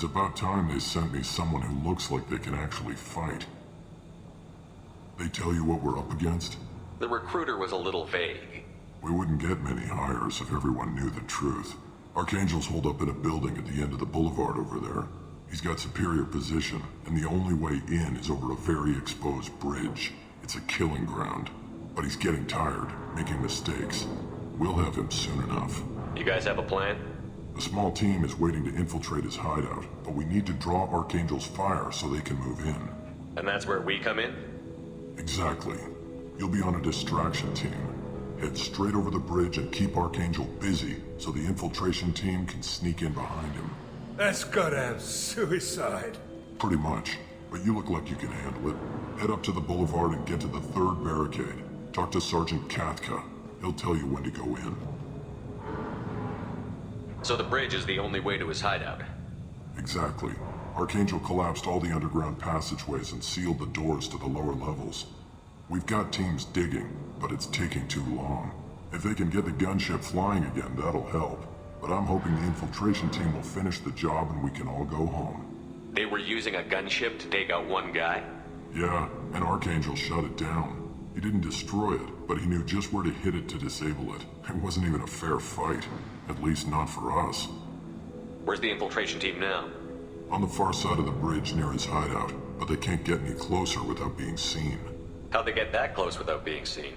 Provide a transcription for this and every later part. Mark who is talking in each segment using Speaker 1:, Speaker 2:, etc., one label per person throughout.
Speaker 1: It's about time they sent me someone who looks like they can actually fight. They tell you what we're up against?
Speaker 2: The recruiter was a little vague.
Speaker 1: We wouldn't get many hires if everyone knew the truth. Archangels hold up in a building at the end of the boulevard over there. He's got superior position, and the only way in is over a very exposed bridge. It's a killing ground. But he's getting tired, making mistakes. We'll have him soon enough.
Speaker 2: You guys have a plan?
Speaker 1: A small team is waiting to infiltrate his hideout, but we need to draw Archangel's fire so they can move in.
Speaker 2: And that's where we come in?
Speaker 1: Exactly. You'll be on a distraction team. Head straight over the bridge and keep Archangel busy so the infiltration team can sneak in behind him.
Speaker 3: That's goddamn suicide.
Speaker 1: Pretty much, but you look like you can handle it. Head up to the boulevard and get to the third barricade. Talk to Sergeant Kafka. He'll tell you when to go in.
Speaker 2: So the bridge is the only way to his hideout?
Speaker 1: Exactly. Archangel collapsed all the underground passageways and sealed the doors to the lower levels. We've got teams digging, but it's taking too long. If they can get the gunship flying again, that'll help. But I'm hoping the infiltration team will finish the job and we can all go home.
Speaker 2: They were using a gunship to take out one guy?
Speaker 1: Yeah, and Archangel shut it down. He didn't destroy it, but he knew just where to hit it to disable it. It wasn't even a fair fight. At least not for us.
Speaker 2: Where's the infiltration team now?
Speaker 1: On the far side of the bridge near his hideout, but they can't get any closer without being seen.
Speaker 2: How'd they get that close without being seen?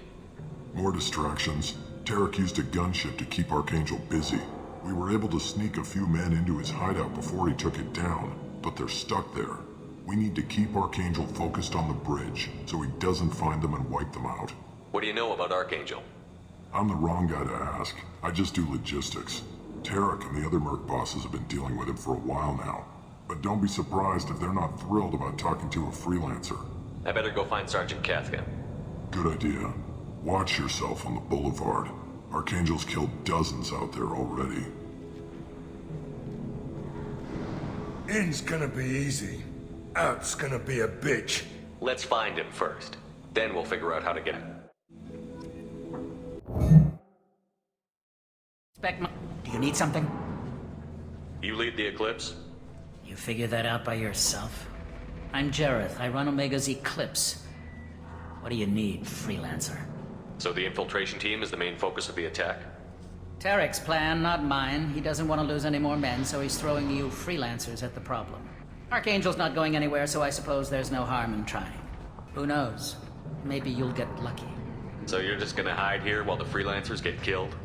Speaker 1: More distractions. Tarek used a gunship to keep Archangel busy. We were able to sneak a few men into his hideout before he took it down, but they're stuck there. We need to keep Archangel focused on the bridge, so he doesn't find them and wipe them out.
Speaker 2: What do you know about Archangel?
Speaker 1: I'm the wrong guy to ask. I just do logistics. Tarek and the other merc bosses have been dealing with him for a while now. But don't be surprised if they're not thrilled about talking to a freelancer.
Speaker 2: I better go find Sergeant Kafka.
Speaker 1: Good idea. Watch yourself on the boulevard. Archangel's killed dozens out there already.
Speaker 3: In's gonna be easy. Out's gonna be a bitch.
Speaker 2: Let's find him first. Then we'll figure out how to get him.
Speaker 4: Do you need something?
Speaker 2: You lead the Eclipse?
Speaker 4: You figure that out by yourself? I'm Garrus. I run Omega's Eclipse. What do you need, freelancer?
Speaker 2: So the infiltration team is the main focus of the attack?
Speaker 4: Tarek's plan, not mine. He doesn't want to lose any more men, so he's throwing you freelancers at the problem. Archangel's not going anywhere, so I suppose there's no harm in trying. Who knows? Maybe you'll get lucky.
Speaker 2: So you're just gonna hide here while the freelancers get killed?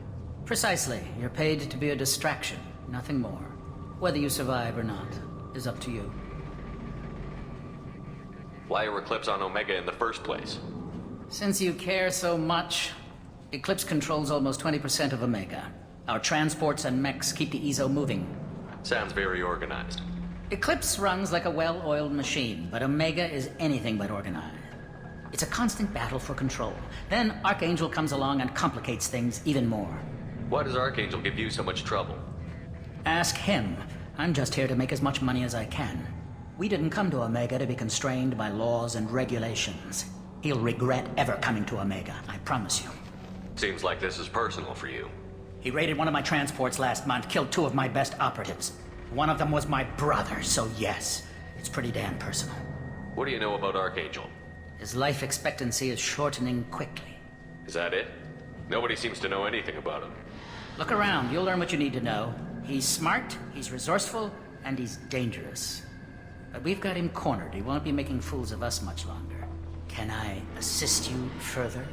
Speaker 4: Precisely. You're paid to be a distraction, nothing more. Whether you survive or not is up to you.
Speaker 2: Why are Eclipse on Omega in the first place?
Speaker 4: Since you care so much, Eclipse controls almost 20% of Omega. Our transports and mechs keep the EZO moving.
Speaker 2: Sounds very organized.
Speaker 4: Eclipse runs like a well-oiled machine, but Omega is anything but organized. It's a constant battle for control. Then Archangel comes along and complicates things even more.
Speaker 2: Why does Archangel give you so much trouble?
Speaker 4: Ask him. I'm just here to make as much money as I can. We didn't come to Omega to be constrained by laws and regulations. He'll regret ever coming to Omega, I promise you.
Speaker 2: Seems like this is personal for you.
Speaker 4: He raided one of my transports last month, killed 2 of my best operatives. One of them was my brother, so yes, it's pretty damn personal.
Speaker 2: What do you know about Archangel?
Speaker 4: His life expectancy is shortening quickly.
Speaker 2: Is that it? Nobody seems to know anything about him.
Speaker 4: Look around, you'll learn what you need to know. He's smart, he's resourceful, and he's dangerous. But we've got him cornered. He won't be making fools of us much longer. Can I assist you further?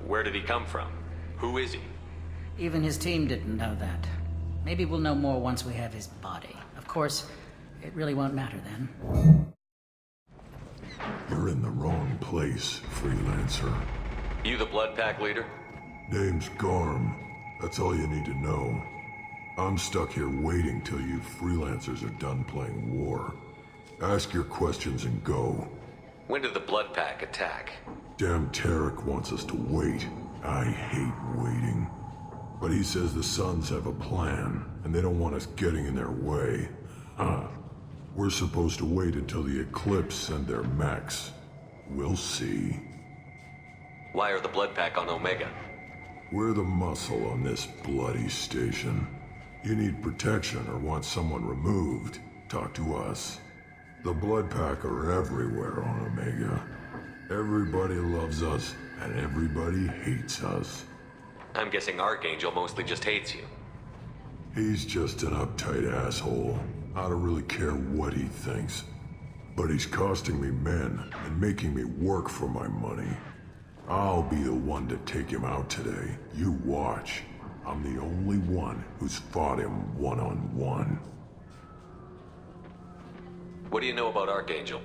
Speaker 2: Where did he come from? Who is he?
Speaker 4: Even his team didn't know that. Maybe we'll know more once we have his body. Of course, it really won't matter then.
Speaker 1: You're in the wrong place, freelancer.
Speaker 2: You the Blood Pack leader?
Speaker 1: Name's Garm. That's all you need to know. I'm stuck here waiting till you freelancers are done playing war. Ask your questions and go.
Speaker 2: When did the Blood Pack attack?
Speaker 1: Damn Tarek wants us to wait. I hate waiting. But he says the Suns have a plan, and they don't want us getting in their way. We're supposed to wait until the Eclipse send their mechs. We'll see.
Speaker 2: Why are the Blood Pack on Omega?
Speaker 1: We're the muscle on this bloody station. You need protection or want someone removed. talk to us. The Blood Pack are everywhere on Omega. Everybody loves us, and everybody hates us.
Speaker 2: I'm guessing Archangel mostly just hates you.
Speaker 1: He's just an uptight asshole. I don't really care what he thinks. But he's costing me men and making me work for my money. I'll be the one to take him out today. You watch. I'm the only one who's fought him one-on-one.
Speaker 2: What do you know about Archangel?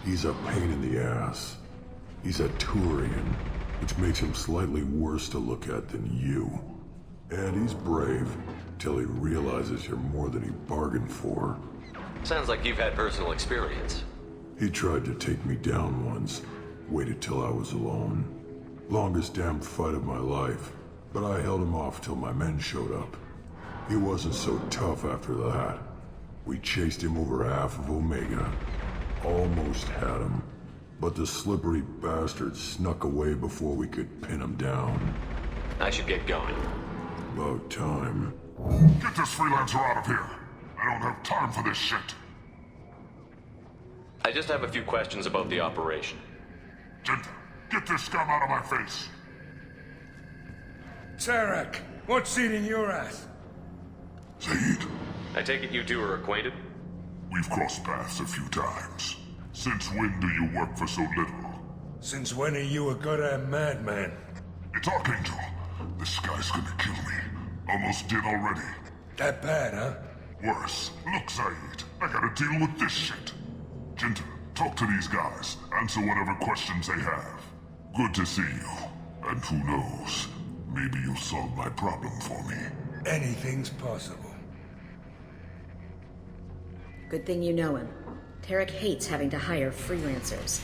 Speaker 1: He's a pain in the ass. He's a Turian, which makes him slightly worse to look at than you. And he's brave, till he realizes you're more than he bargained for.
Speaker 2: Sounds like you've had personal experience.
Speaker 1: He tried to take me down once, waited till I was alone. Longest damn fight of my life, but I held him off till my men showed up. He wasn't so tough after that. We chased him over half of Omega. Almost had him, but the slippery bastard snuck away before we could pin him down.
Speaker 2: I should get going.
Speaker 1: About time. Get this freelancer out of here! I don't have time for this shit!
Speaker 2: I just have a few questions about the operation.
Speaker 1: Jinta, get this scum out of my face!
Speaker 3: Tarek, what's eating your ass?
Speaker 1: Zaid,
Speaker 2: I take it you two are acquainted?
Speaker 1: we've crossed paths a few times. Since when do you work for so little?
Speaker 3: Since when are you a goddamn madman?
Speaker 1: It's Archangel. This guy's gonna kill me. Almost did already.
Speaker 3: That bad, huh?
Speaker 1: Worse. Look, Zaid, I gotta deal with this shit. Jinta, talk to these guys. Answer whatever questions they have. Good to see you. And who knows, maybe you'll solve my problem for me.
Speaker 3: Anything's possible.
Speaker 5: Good thing you know him. Tarek hates having to hire freelancers.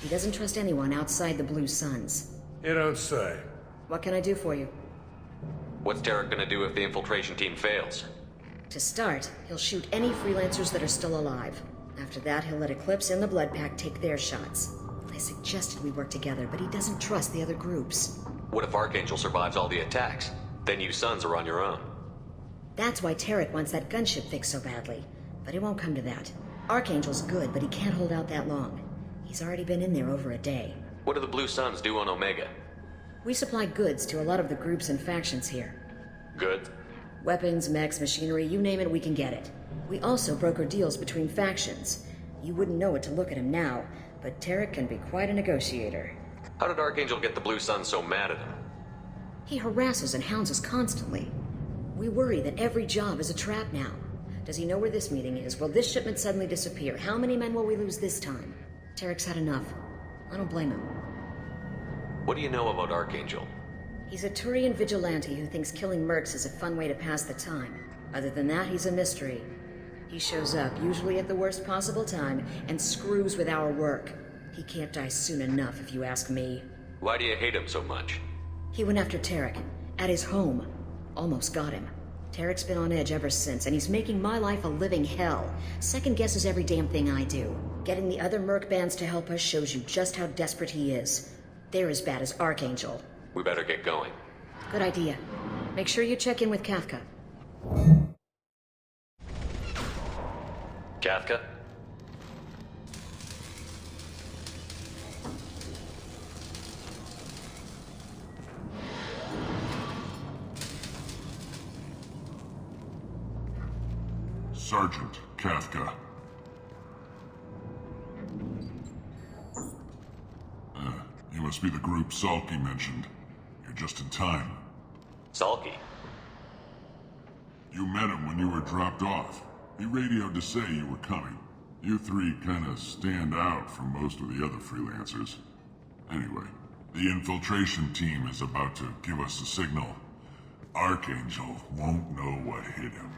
Speaker 5: He doesn't trust anyone outside the Blue Suns.
Speaker 3: You don't say.
Speaker 5: What can I do for you?
Speaker 2: What's Tarek gonna do if the infiltration team fails?
Speaker 5: To start, he'll shoot any freelancers that are still alive. After that, he'll let Eclipse and the Blood Pack take their shots. I suggested we work together, but he doesn't trust the other groups.
Speaker 2: What if Archangel survives all the attacks? Then you sons are on your own.
Speaker 5: That's why Tarek wants that gunship fixed so badly. But it won't come to that. Archangel's good, but he can't hold out that long. He's already been in there over a day.
Speaker 2: What do the Blue Suns do on Omega?
Speaker 5: We supply goods to a lot of the groups and factions here.
Speaker 2: Good.
Speaker 5: Weapons, mechs, machinery, you name it, we can get it. We also broker deals between factions. You wouldn't know it to look at him now, but Tarek can be quite a negotiator.
Speaker 2: How did Archangel get the Blue Suns so mad at him?
Speaker 5: He harasses and hounds us constantly. We worry that every job is a trap now. Does he know where this meeting is? Will this shipment suddenly disappear? How many men will we lose this time? Tarek's had enough. I don't blame him.
Speaker 2: What do you know about Archangel?
Speaker 5: He's a Turian vigilante who thinks killing mercs is a fun way to pass the time. Other than that, he's a mystery. He shows up, usually at the worst possible time, and screws with our work. He can't die soon enough, if you ask me.
Speaker 2: Why do you hate him so much?
Speaker 5: He went after Tarek, at his home. Almost got him. Tarek's been on edge ever since, and he's making my life a living hell. Second guesses every damn thing I do. Getting the other merc bands to help us shows you just how desperate he is. They're as bad as Archangel.
Speaker 2: We better get going.
Speaker 5: Good idea. Make sure you check in with Kafka.
Speaker 2: Kafka?
Speaker 1: Sergeant Kafka. You must be the group Salky mentioned. You're just in time.
Speaker 2: Salky?
Speaker 1: You met him when you were dropped off. He radioed to say you were coming. You three kinda stand out from most of the other freelancers. Anyway, the infiltration team is about to give us a signal. Archangel won't know what hit him.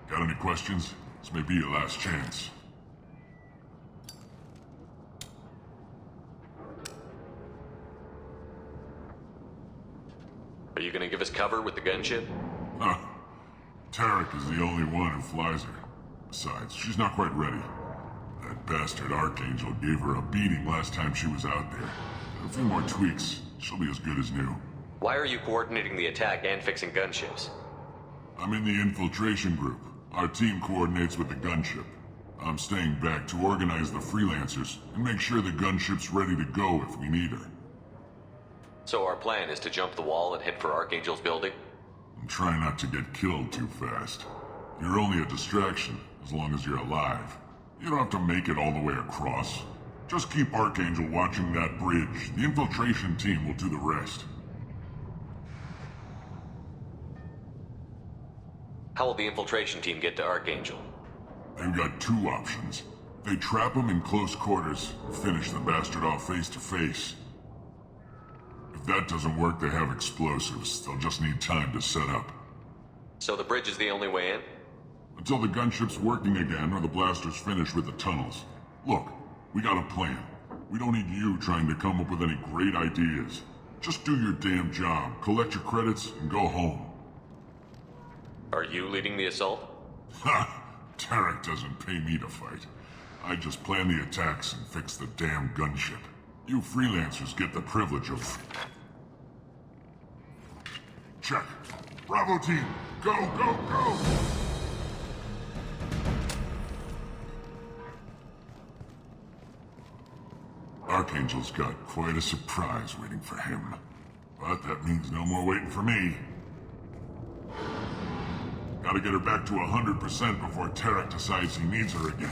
Speaker 1: Got any questions? This may be your last chance.
Speaker 2: Are you gonna give us cover with the gunship?
Speaker 1: Huh. Tarek is the only one who flies her. Besides, she's not quite ready. That bastard Archangel gave her a beating last time she was out there. A few more tweaks, she'll be as good as new.
Speaker 2: Why are you coordinating the attack and fixing gunships?
Speaker 1: I'm in the infiltration group. Our team coordinates with the gunship. I'm staying back to organize the Freelancers and make sure the gunship's ready to go if we need her.
Speaker 2: So our plan is to jump the wall and head for Archangel's building?
Speaker 1: And try not to get killed too fast. You're only a distraction, as long as you're alive. You don't have to make it all the way across. Just keep Archangel watching that bridge. The infiltration team will do the rest.
Speaker 2: How will the infiltration team get to Archangel?
Speaker 1: They've got two options. They trap him in close quarters, and finish the bastard off face to face. If that doesn't work, they have explosives. They'll just need time to set up.
Speaker 2: So the bridge is the only way in?
Speaker 1: Until the gunship's working again or the blasters finish with the tunnels. Look, we got a plan. We don't need you trying to come up with any great ideas. Just do your damn job, collect your credits, and go home.
Speaker 2: Are you leading the assault?
Speaker 1: Ha! Tarek doesn't pay me to fight. I just plan the attacks and fix the damn gunship. You Freelancers get the privilege of... Check. Bravo team, go, go, go! Archangel's got quite a surprise waiting for him. But that means no more waiting for me. Gotta get her back to 100% before Tarek decides he needs her again.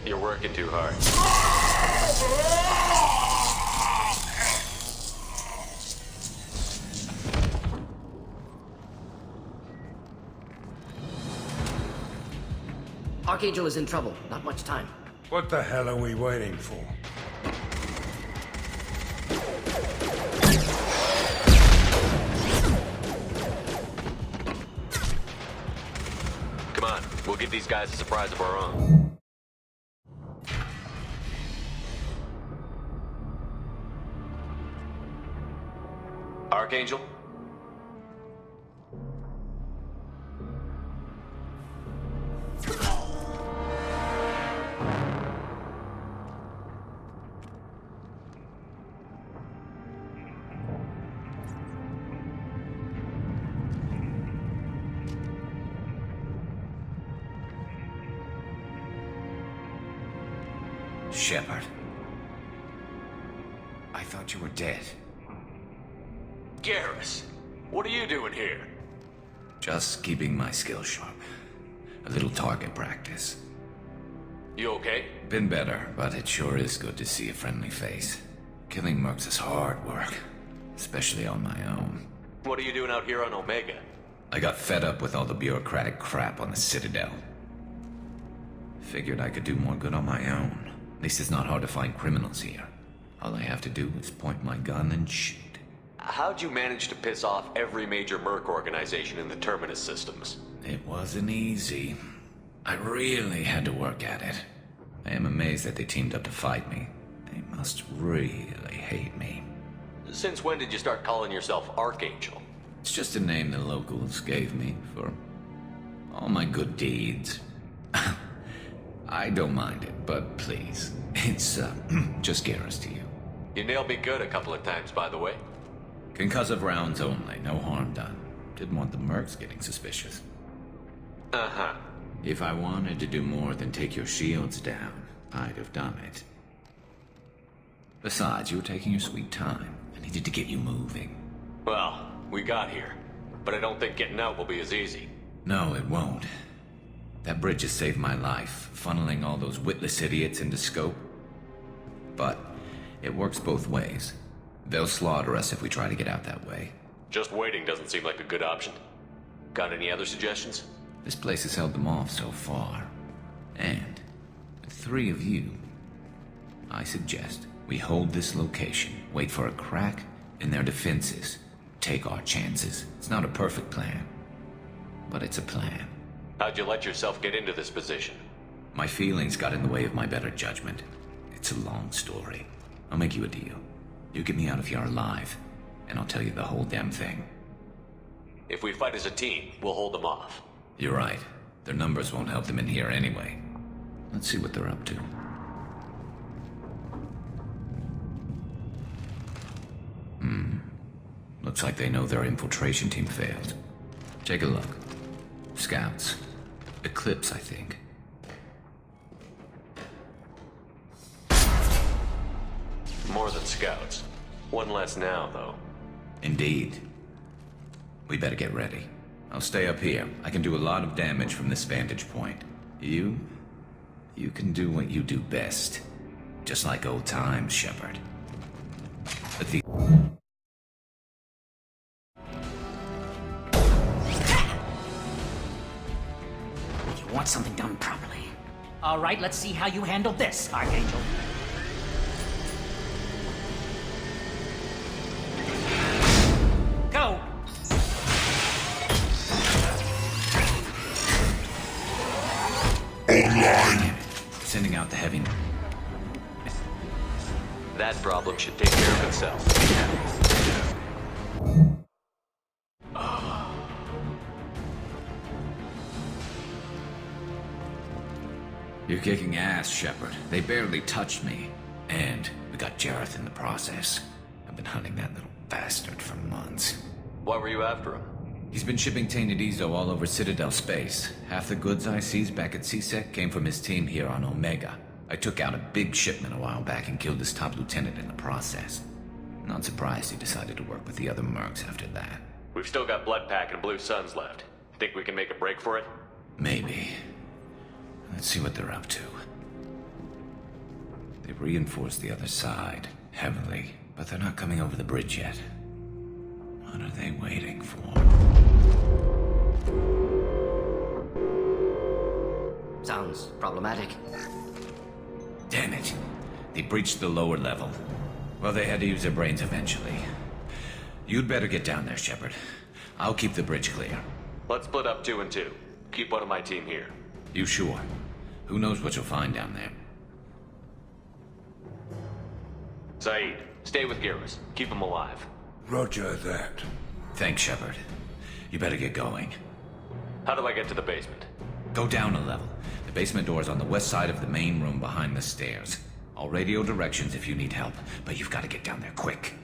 Speaker 2: You're working too hard.
Speaker 6: Archangel is in trouble. Not much time.
Speaker 3: What the hell are we waiting for?
Speaker 2: Come on, we'll give these guys a surprise of our own. Archangel?
Speaker 7: Shepard. I thought you were dead.
Speaker 2: Garrus, what are you doing here?
Speaker 7: Just keeping my skills sharp. A little target practice.
Speaker 2: You okay?
Speaker 7: Been better, but it sure is good to see a friendly face. Killing mercs is hard work, especially on my own.
Speaker 2: What are you doing out here on Omega?
Speaker 7: I got fed up with all the bureaucratic crap on the Citadel. Figured I could do more good on my own. At least it's not hard to find criminals here. All I have to do is point my gun and shoot.
Speaker 2: How'd you manage to piss off every major merc organization in the Terminus systems?
Speaker 7: It wasn't easy. I really had to work at it. I am amazed that they teamed up to fight me. They must really hate me.
Speaker 2: Since when did you start calling yourself Archangel?
Speaker 7: It's just a name the locals gave me for all my good deeds. I don't mind it, but please, it's just Garrus to you.
Speaker 2: You nailed me good a couple of times, by the way.
Speaker 7: Concussive rounds only, no harm done. Didn't want the mercs getting suspicious.
Speaker 2: Uh-huh.
Speaker 7: If I wanted to do more than take your shields down, I'd have done it. Besides, you were taking your sweet time. I needed to get you moving.
Speaker 2: Well, we got here. But I don't think getting out will be as easy.
Speaker 7: No, it won't. That bridge has saved my life, funneling all those witless idiots into scope. But it works both ways. They'll slaughter us if we try to get out that way.
Speaker 2: Just waiting doesn't seem like a good option. Got any other suggestions?
Speaker 7: This place has held them off so far. And with 3 of you, I suggest we hold this location, wait for a crack in their defenses, take our chances. It's not a perfect plan, but it's a plan.
Speaker 2: How'd you let yourself get into this position?
Speaker 7: My feelings got in the way of my better judgment. It's a long story. I'll make you a deal. You get me out of here alive, and I'll tell you the whole damn thing.
Speaker 2: If we fight as a team, we'll hold them off.
Speaker 7: You're right. Their numbers won't help them in here anyway. Let's see what they're up to. Looks like they know their infiltration team failed. Take a look. Scouts. Eclipse, I think.
Speaker 2: More than scouts. One less now, though.
Speaker 7: Indeed. We better get ready. I'll stay up here. I can do a lot of damage from this vantage point. You can do what you do best. Just like old times, Shepard. But the...
Speaker 4: You want something done properly. All right, let's see how you handle this, Archangel. Go!
Speaker 1: Online!
Speaker 7: Sending out the heavy...
Speaker 2: That problem should take care of itself.
Speaker 7: You're kicking ass, Shepard. They barely touched me. And we got Jareth in the process. I've been hunting that little bastard for months.
Speaker 2: Why were you after him?
Speaker 7: He's been shipping tainted Ezo all over Citadel space. Half the goods I seized back at CSEC came from his team here on Omega. I took out a big shipment a while back and killed his top lieutenant in the process. Not surprised he decided to work with the other mercs after that.
Speaker 2: We've still got Bloodpack and Blue Suns left. Think we can make a break for it?
Speaker 7: Maybe. Let's see what they're up to. They've reinforced the other side, heavily, but they're not coming over the bridge yet. What are they waiting for?
Speaker 6: Sounds problematic.
Speaker 7: Damn it. They breached the lower level. Well, they had to use their brains eventually. You'd better get down there, Shepard. I'll keep the bridge clear.
Speaker 2: Let's split up 2 and 2. Keep one of my team here.
Speaker 7: You sure? Who knows what you'll find down there?
Speaker 2: Saeed, stay with Garrus. Keep him alive.
Speaker 3: Roger that.
Speaker 7: Thanks, Shepard. You better get going.
Speaker 2: How do I get to the basement?
Speaker 7: Go down a level. The basement door is on the west side of the main room behind the stairs. I'll radio directions if you need help, but you've got to get down there quick.